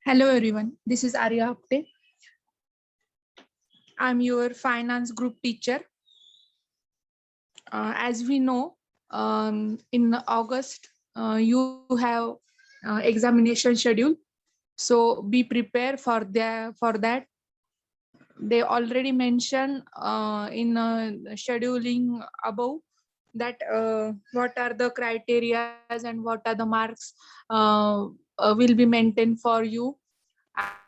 Hello everyone, this is Arya Apte. I'm your finance group teacher. As we know, in August, you have examination schedule. So be prepared for that. They already mentioned in scheduling above that what are the criterias and what are the marks will be maintained for you,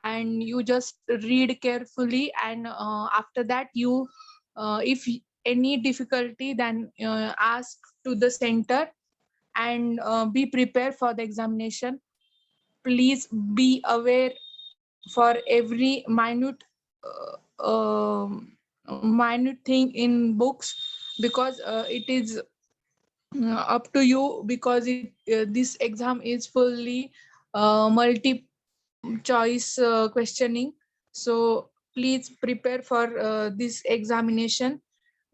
and you just read carefully, and after that you if any difficulty, then ask to the center, and be prepared for the examination. Please be aware for every minute thing in books, because it is up to you, because this exam is fully multi choice questioning. So please prepare for this examination.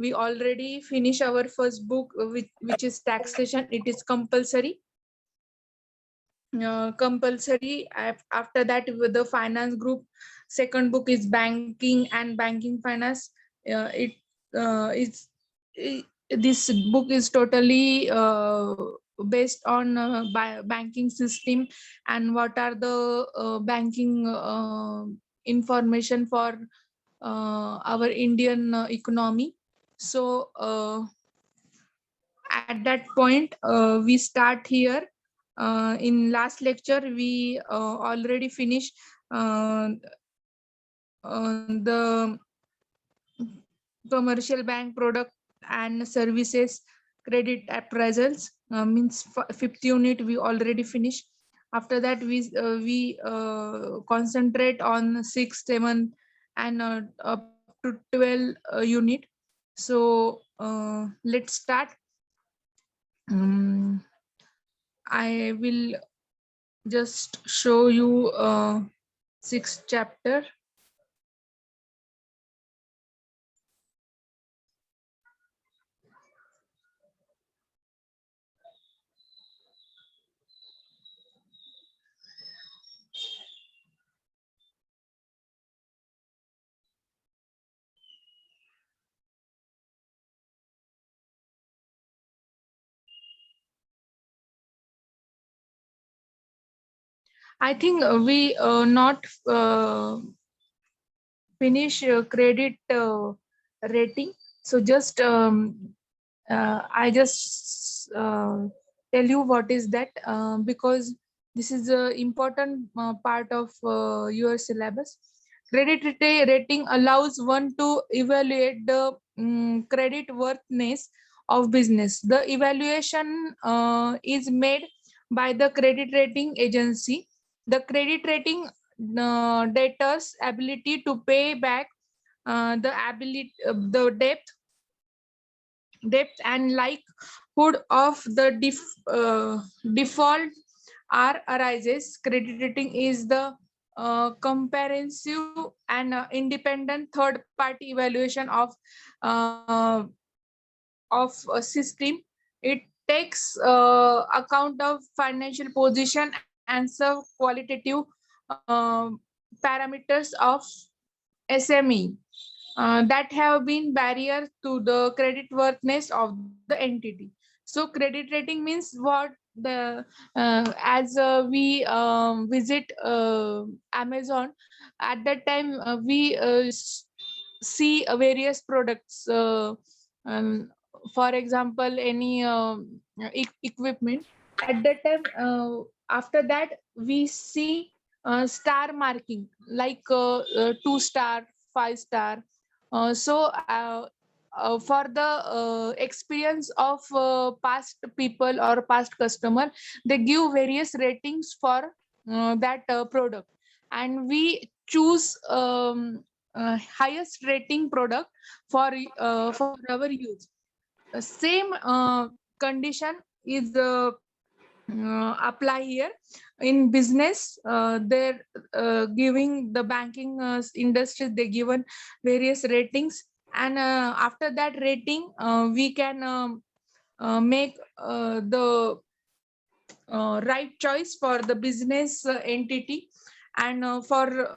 We already finish our first book, which is taxation. It is compulsory. After that, with the finance group, second book is banking and banking finance. It is this book is totally based on banking system, and what are the banking information for our Indian economy. So at that point, we start here. In last lecture, we already finished the commercial bank product and services credit appraisals. Means fifth unit we already finished. After that, we concentrate on 6, 7, and up to 12 unit. So let's start. um, I will just show you sixth chapter. I think we not finish credit rating. So just I just tell you what is that, because this is an important part of your syllabus. Rating allows one to evaluate the credit worthiness of business. The evaluation is made by the credit rating agency. The credit rating debtors' ability to pay back the depth and likelihood of the default are arises. Credit rating is the comprehensive and independent third party evaluation uh, of a system. It takes account of financial position and some qualitative uh, parameters of SME that have been barrier to the credit worthiness of the entity. So credit rating means what the as we visit Amazon, at that time we see various products. For example, any equipment. At that time, after that we see star marking, like 2 star, 5 star. For the experience of past people or past customer, they give various ratings for that product, and we choose highest rating product for our use. Same condition is apply here in business. They're giving the banking industry, they given various ratings, and after that rating we can make the right choice for the business entity. and for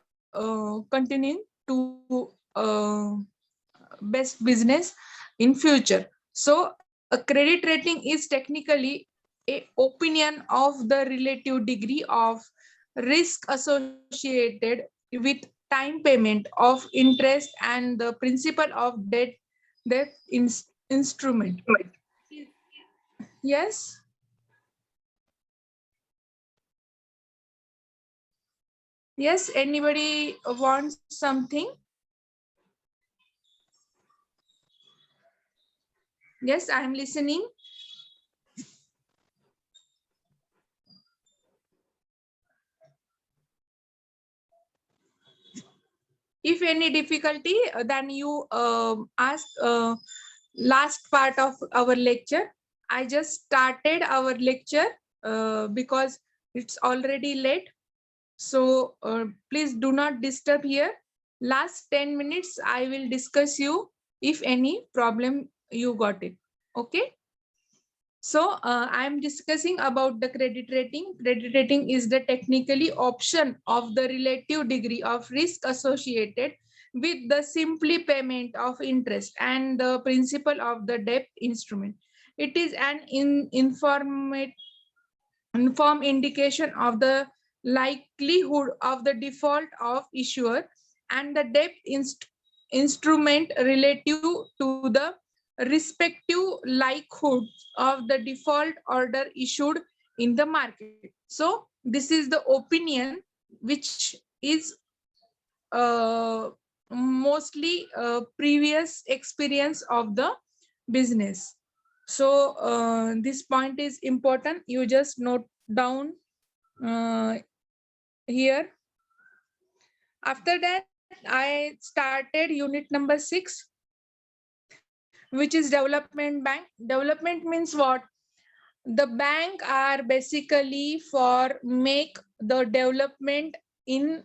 continuing to best business in future. So a credit rating is technically a opinion of the relative degree of risk associated with time payment of interest and the principal of debt instrument. Yes. Yes, anybody wants something? Yes, I am listening. If any difficulty, then you ask last part of our lecture. I just started our lecture because it's already late. So please do not disturb here. Last 10 minutes, I will discuss you if any problem you got it. Okay. So I am discussing about the credit rating. Credit rating is the technically option of the relative degree of risk associated with the simply payment of interest and the principal of the debt instrument. It is an informed indication of the likelihood of the default of issuer and the debt instrument relative to the respective likelihood of the default order issued in the market. So this is the opinion which is mostly previous experience of the business. So this point is important. You just note down here. After that, I started unit number 6, which is development bank. Development means what? The bank are basically for make the development in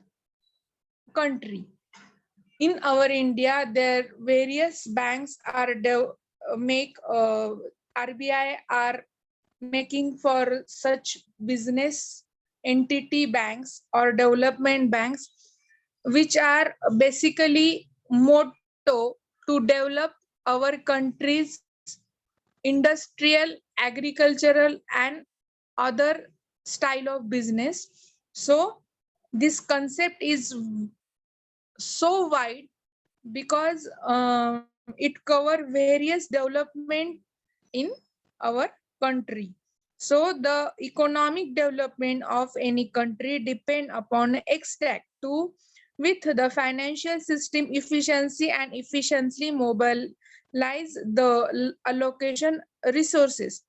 country. In our India, there various banks are RBI are making for such business entity banks or development banks, which are basically motto to develop our country's industrial, agricultural, and other style of business. So this concept is so wide because it cover various development in our country. So the economic development of any country depend upon extract to with the financial system efficiency and efficiently mobilize the allocation resources.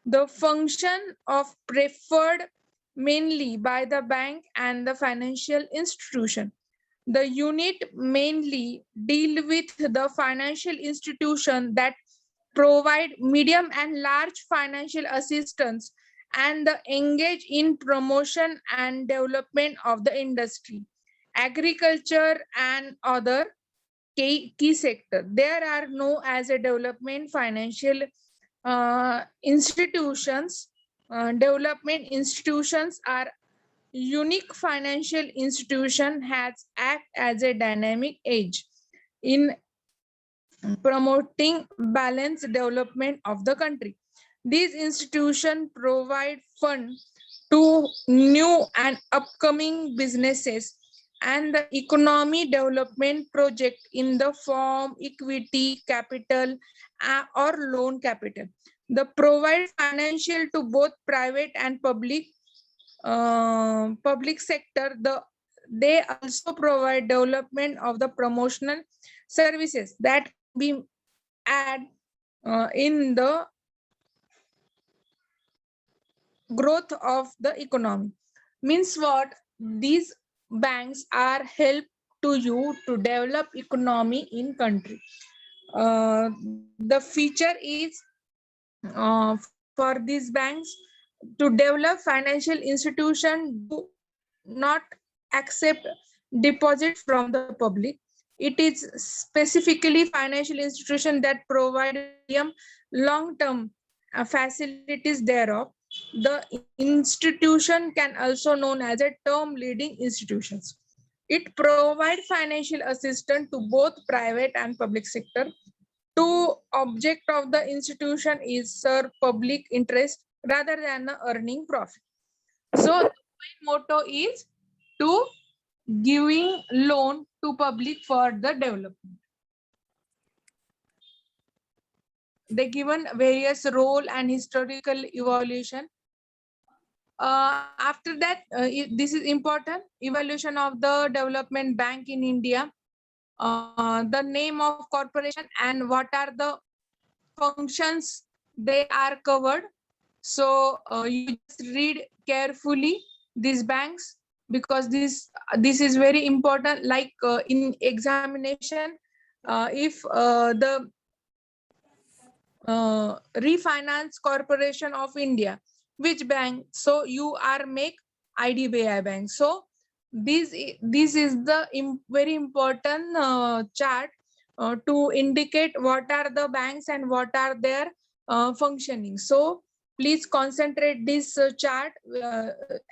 The function of preferred mainly by the bank and the financial institution. The unit mainly deal with the financial institution that provide medium and large financial assistance and the engage in promotion and development of the industry, agriculture and other key sector. There are no as a development financial institutions. Development institutions are unique financial institution has act as a dynamic edge in promoting balanced development of the country. These institutions provide funds to new and upcoming businesses and the economy development project in the form equity capital or loan capital. They provide financial to both private and public sector. They also provide development of the promotional services that can be add in the growth of the economy. Means what? These banks are help to you to develop economy in country. The feature is for these banks to develop financial institution do not accept deposit from the public. It is specifically financial institution that provide medium long-term facilities thereof. The institution can also known as a term leading institutions. It provides financial assistance to both private and public sector. To object of the institution is serve public interest rather than the earning profit. So the main motto is to giving loan to public for the development. They given various role and historical evaluation. After that, this is important evaluation of the development bank in India, the name of corporation and what are the functions they are covered. So you just read carefully these banks, because this is very important. Like in examination, if the Refinance Corporation of India, which bank? So you are make IDBI Bank. So this is the very important chart to indicate what are the banks and what are their functioning. So please concentrate this chart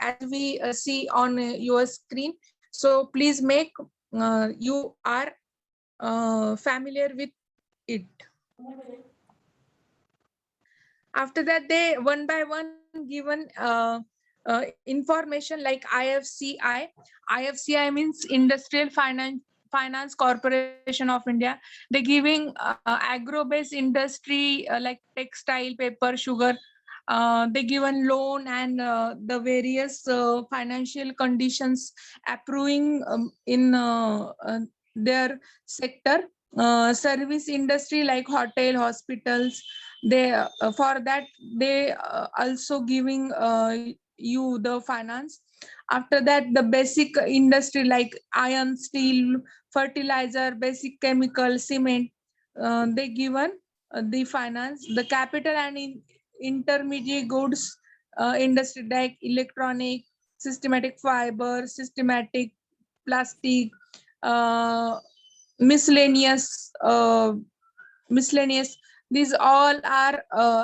as we see on your screen. So please make you are familiar with it. After that, they one by one given information like IFCI. IFCI means Industrial Finance Corporation of India. They're giving agro-based industry like textile, paper, sugar. They given loan and the various financial conditions approving in their sector. Service industry like hotel, hospitals, they for that they also giving you the finance. After that, the basic industry like iron, steel, fertilizer, basic chemical, cement, they given the finance. The capital and intermediate goods industry like electronic, systematic fiber, systematic plastic, uh, miscellaneous miscellaneous. These all are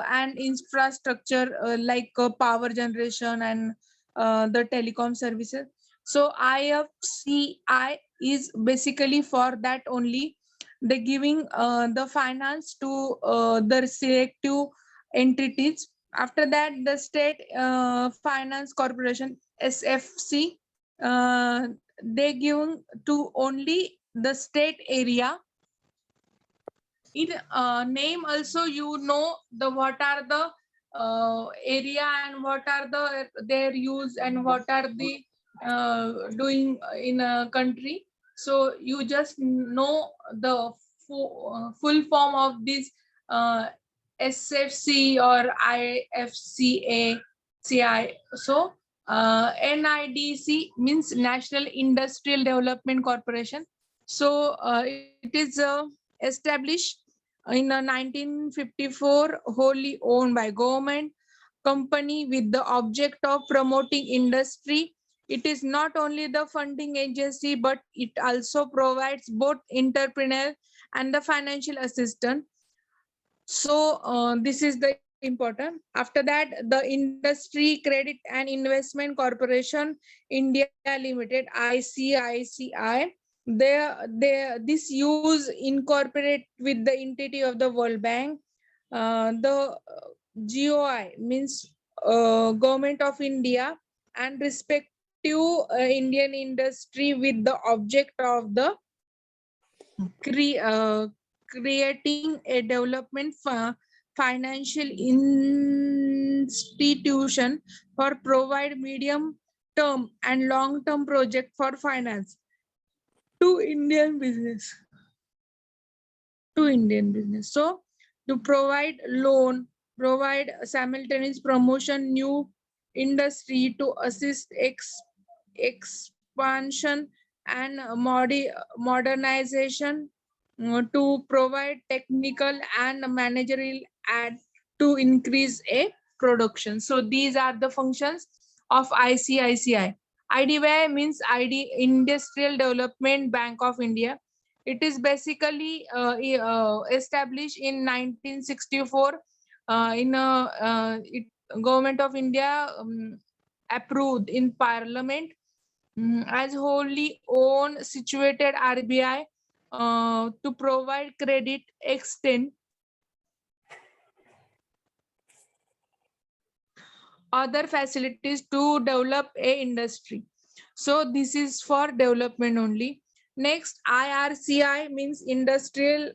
and infrastructure like power generation and the telecom services. So IFCI is basically for that only. They giving the finance to the selective entities. After that, the state finance corporation, SFC, they giving to only the state area. In name also, you know the what are the area and what are the their use and what are the doing in a country. So you just know the full form of this uh, SFC or IFCA CI. So NIDC means National Industrial Development Corporation. So it is established in 1954, wholly owned by government company with the object of promoting industry. It is not only the funding agency, but it also provides both entrepreneur and the financial assistance. So this is the important. After that, the Industry Credit and Investment Corporation India Limited, ICICI, this use incorporate with the entity of the World Bank. The GOI means Government of India and respective Indian industry with the object of the creating a development financial institution for provide medium term and long term project for finance to Indian business. So to provide loan, provide simultaneous promotion, new industry to assist expansion and modernization, to provide technical and managerial add to increase a production. So these are the functions of ICICI. IDBI means Industrial Development Bank of India. It is basically established in 1964. It Government of India approved in Parliament as wholly owned situated RBI to provide credit extend other facilities to develop a industry. So this is for development only. Next, IRCI means Industrial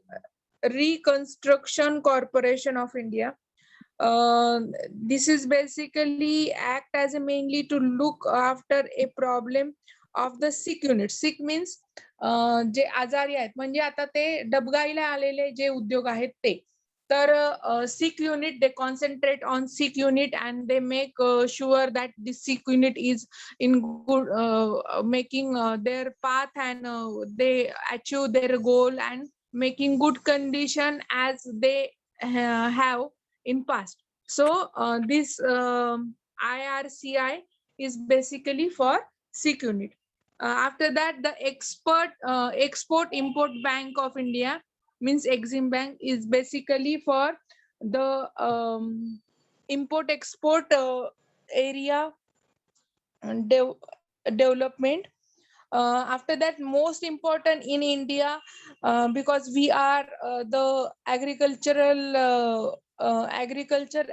Reconstruction Corporation of India. This is basically act as a mainly to look after a problem of the sick unit. Sick means जे आजारी आहेत म्हणजे आता ते डबगाईला आलेले जे उद्योग आहेत ते तर sick unit, they concentrate on sick unit and they make sure that the sick unit is in good making their path and they achieve their goal and making good condition as they have in past. So this IRCI is basically for sick unit. After that, the Export Import Bank of India means Exim Bank is basically for the import export area development. After that, most important in India, because we are the agriculture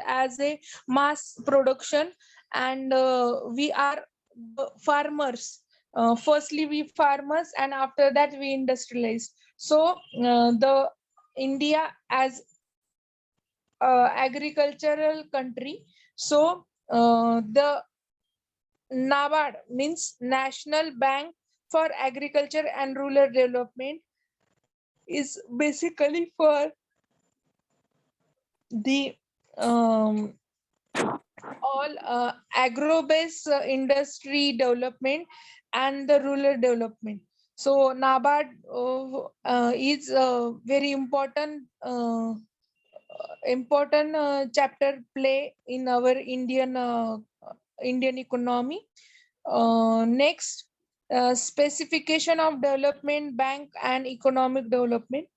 as a mass production, and we are the farmers. Firstly, we farmers, and after that, we industrialize. So the India as agricultural country. So the NABARD means National Bank for Agriculture and Rural Development is basically for the all agro-based industry development and the rural development. So NABARD is a very important chapter play in our Indian economy. Next, specification of development bank and economic development.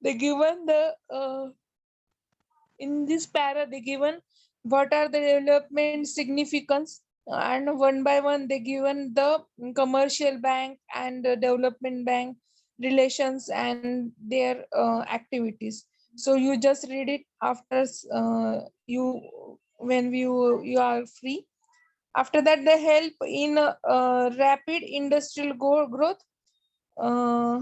They given the in this para they given what are the development significance, and one by one they given the commercial bank and the development bank relations and their activities. So you just read it after you when you are free. After that, they help in rapid industrial growth. Uh,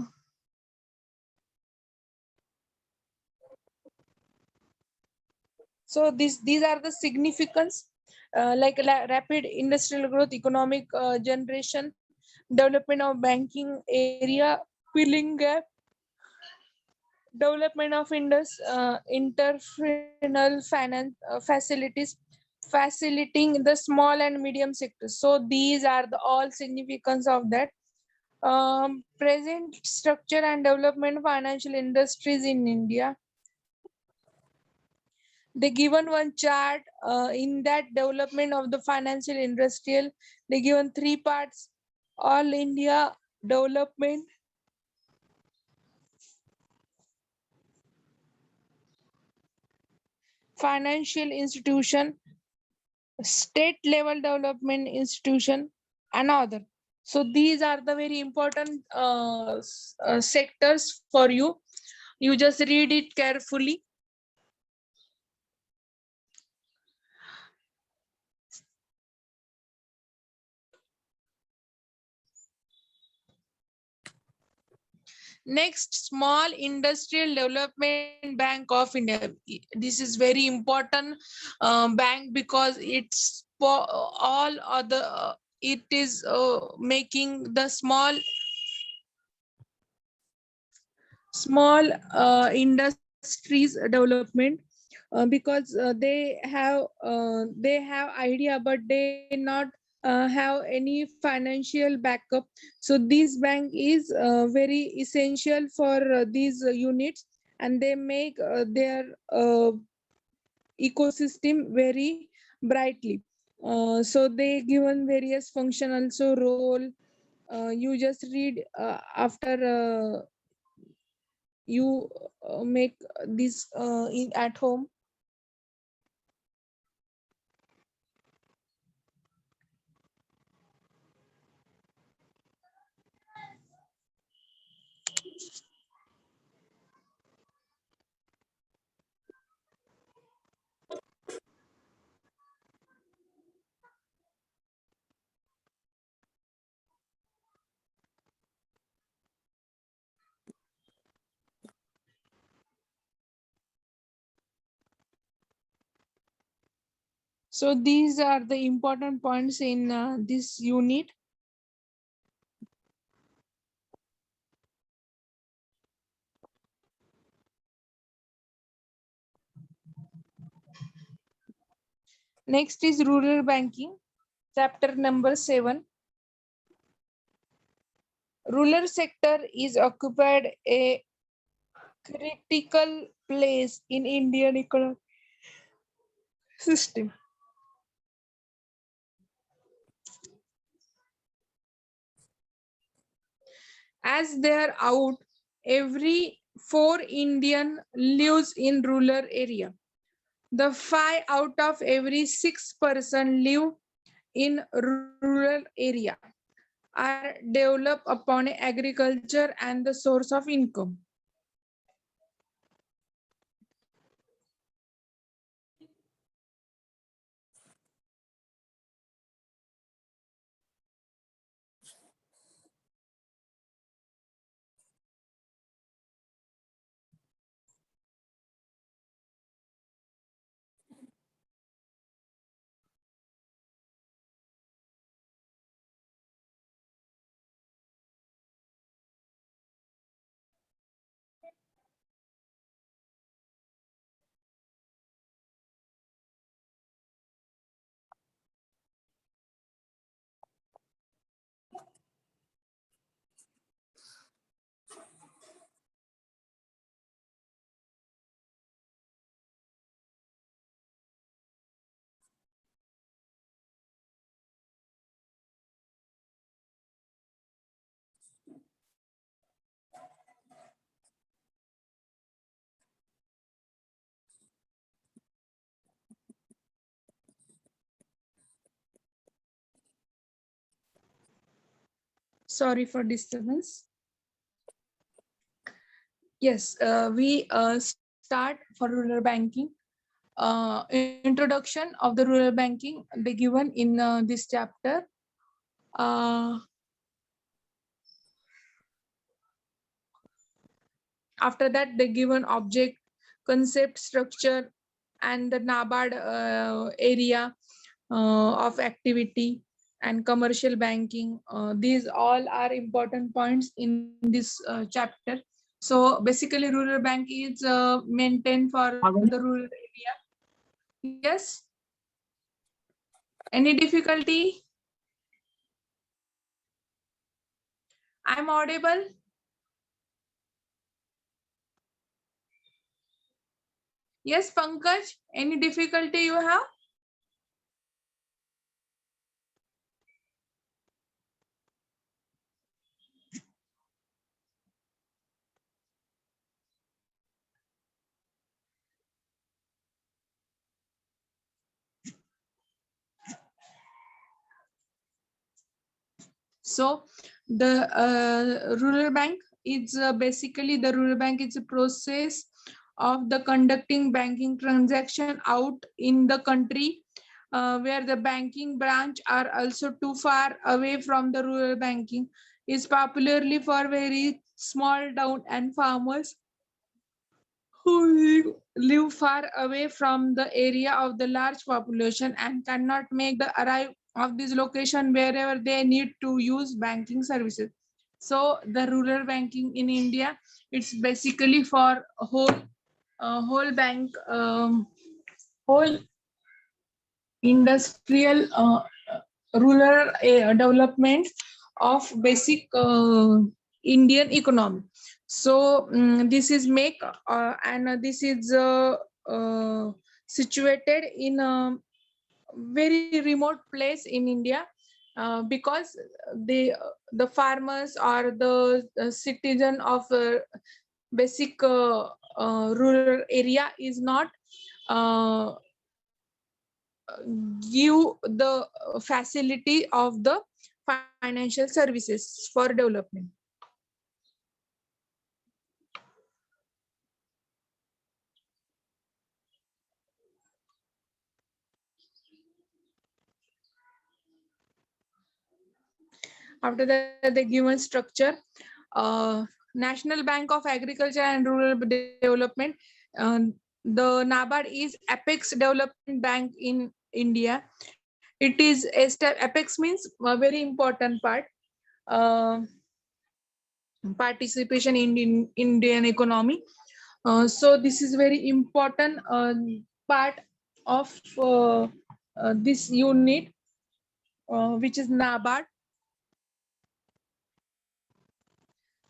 so these are the significance, like rapid industrial growth, economic generation, development of banking area, filling gap, development of interfinal finance facilities, facilitating the small and medium sectors. So these are the all significance of that. Present structure and development financial industries in India. They given one chart in that development of the financial industrial. They given three parts: all India development, financial institution, state level development institution, and other. So these are the very important sectors for you. You just read it carefully. Next, Small Industrial Development Bank of India. This is very important bank because it's for all other. It is making the small industries development, because they have idea but they not have any financial backup. So this bank is very essential for these units, and they make their ecosystem very brightly. So they given various function also role. You just read after you make this in at home. So these are the important points in this unit. Next is rural banking, chapter number 7. Rural sector is occupied a critical place in Indian economic system. As there out, every 4 Indian lives in rural area. The 5 out of every 6 person live in rural area are developed upon agriculture and the source of income. Sorry for disturbance. Yes, we start for rural banking. Introduction of the rural banking, they given in this chapter. Uh, After that, they given object, concept, structure, and the NABARD area of activity and commercial banking. These all are important points in this chapter. So basically, rural bank is maintained for the rural area. Yes. Any difficulty? I'm audible. Yes, Pankaj. Any difficulty you have? So the rural bank is basically the rural bank is a process of the conducting banking transaction out in the country where the banking branch are also too far away from the rural banking is popularly for very small town and farmers who live far away from the area of the large population and cannot make the arrive of this location wherever they need to use banking services. So the rural banking in India, it's basically for whole bank whole industrial rural development of basic Indian economy. So this is make and this is situated in a very remote place in India because the farmers or the citizen of basic rural area is not uh, give the facility of the financial services for development. After that, the given structure, National Bank of Agriculture and Rural Development. The NABARD is apex development bank in India. It is a step. Apex means a very important part. Uh, Participation in Indian economy. So this is very important part of this unit, which is NABARD.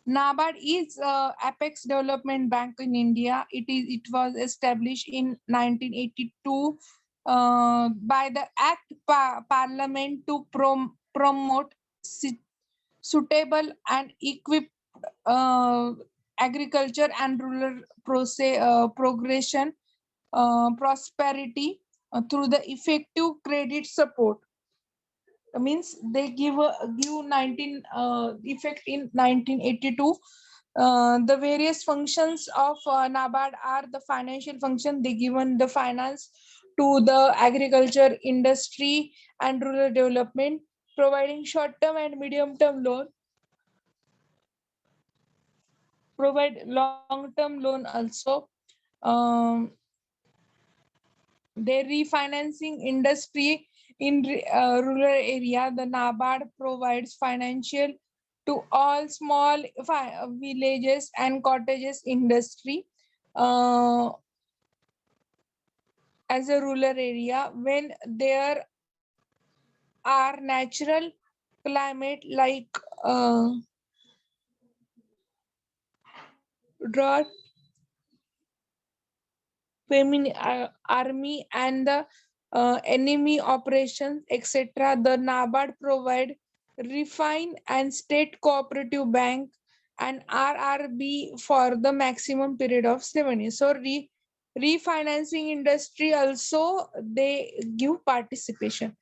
NABARD is Apex Development Bank in India. It was established in 1982 by the Act Parliament to promote suitable and equipped uh, agriculture and rural progression, prosperity through the effective credit support. Means they give 19 effect in 1982. The various functions of NABARD are the financial function. They given the finance to the agriculture industry and rural development, providing short-term and medium-term loan, provide long-term loan also. Um, they refinancing industry in rural area. The NABARD provides financial to all small villages and cottages industry as a rural area when there are natural climate like drought, famine, army and the enemy operations, etc. The NABARD provide refine and state cooperative bank and RRB for the maximum period of 7 years. So refinancing industry also they give participation.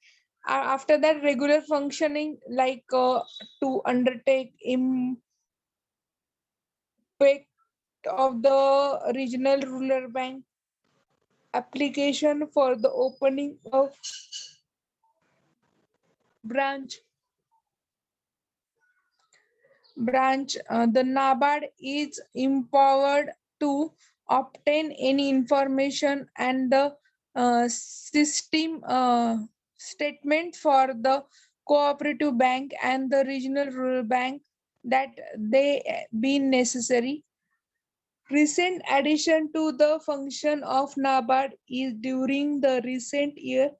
After that, regular functioning like to undertake impact of the regional rural bank, application for the opening of branch the NABARD is empowered to obtain any information and the system statement for the cooperative bank and the regional rural bank that they be necessary. Recent addition to the function of NABARD is during the recent year.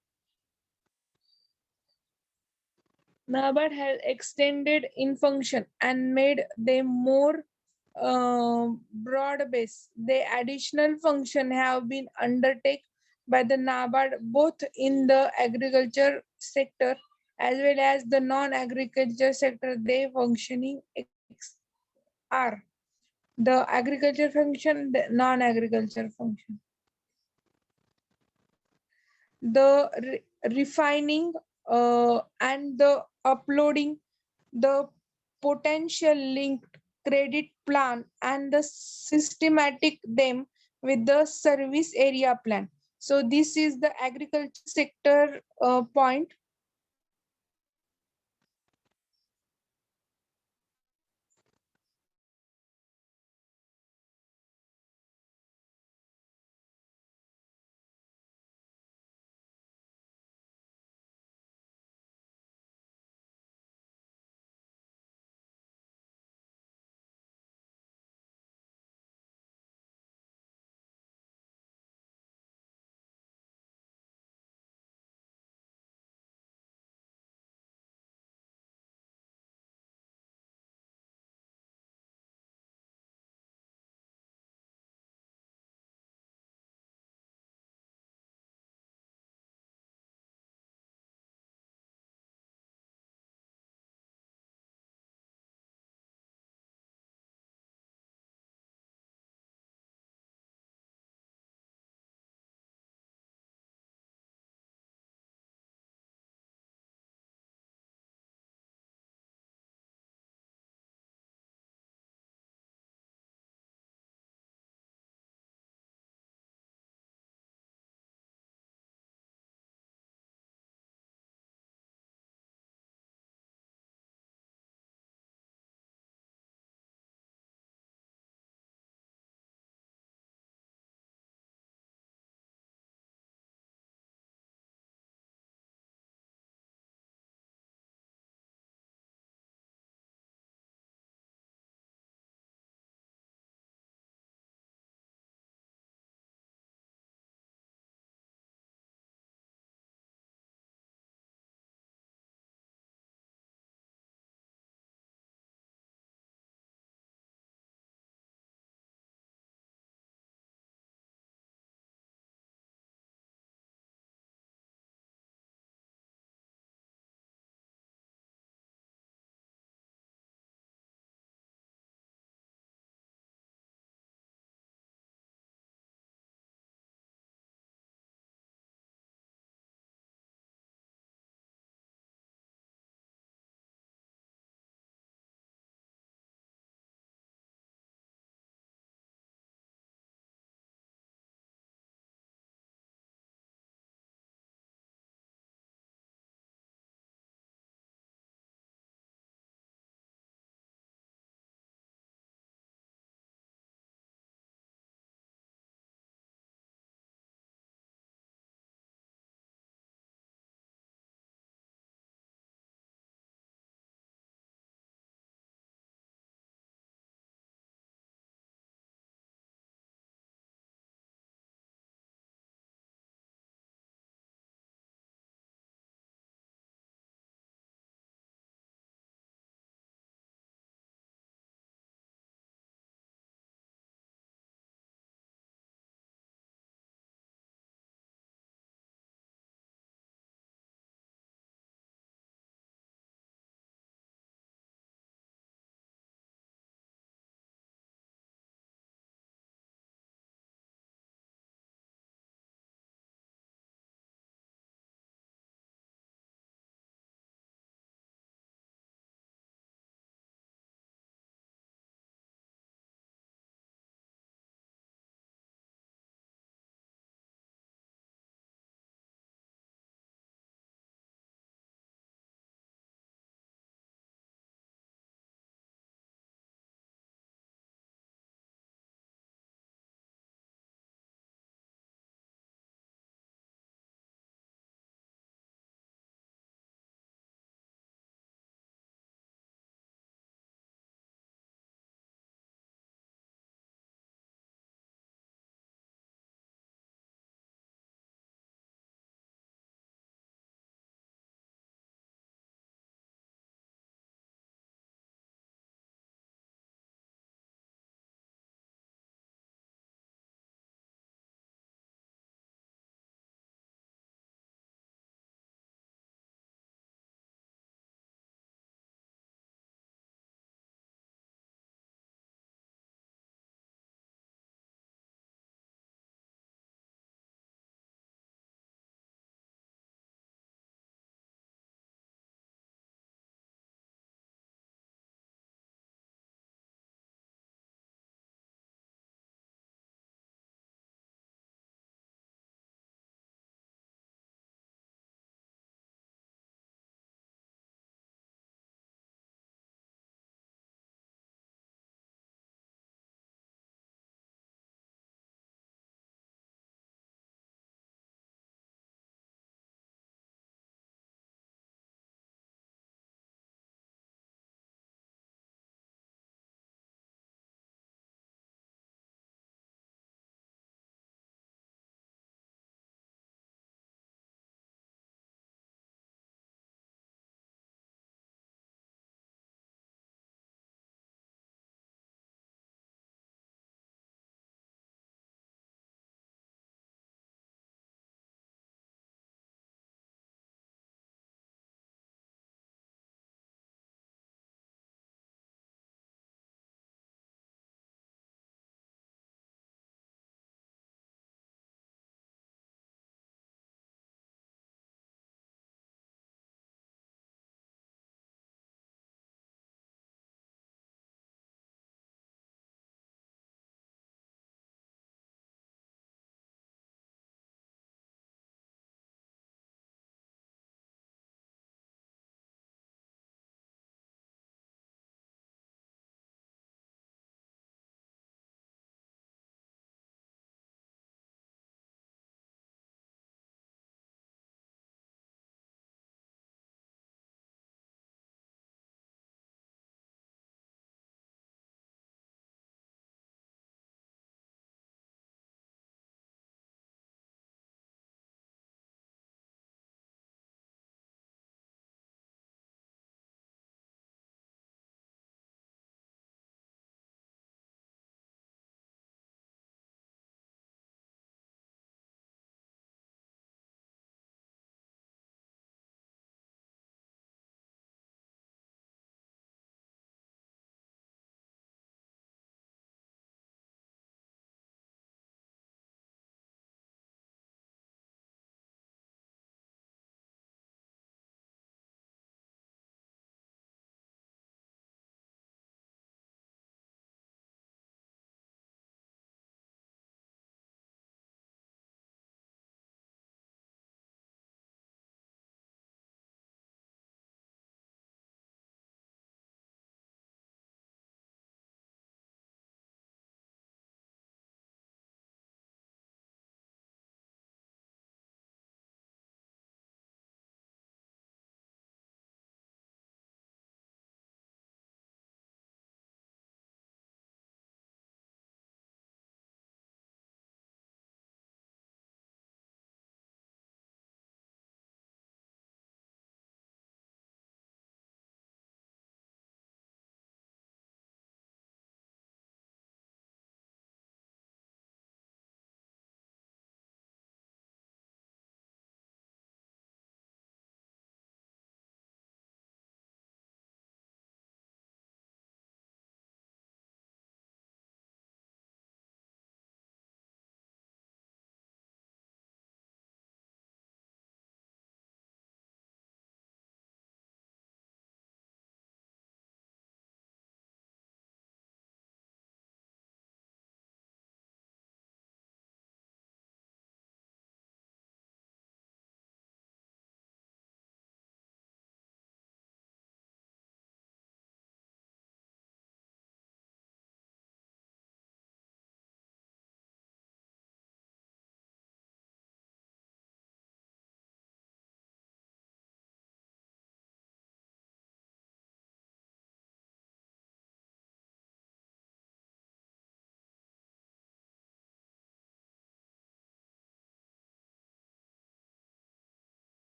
NABARD has extended in function and made them more broad base. The additional function have been undertaken by the NABARD both in the agriculture sector as well as the non-agriculture sector. They functioning are the agriculture function, the non-agriculture function. The refining and the uploading the potential linked credit plan and the systematic them with the service area plan. So this is the agriculture sector point.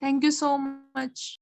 Thank you so much.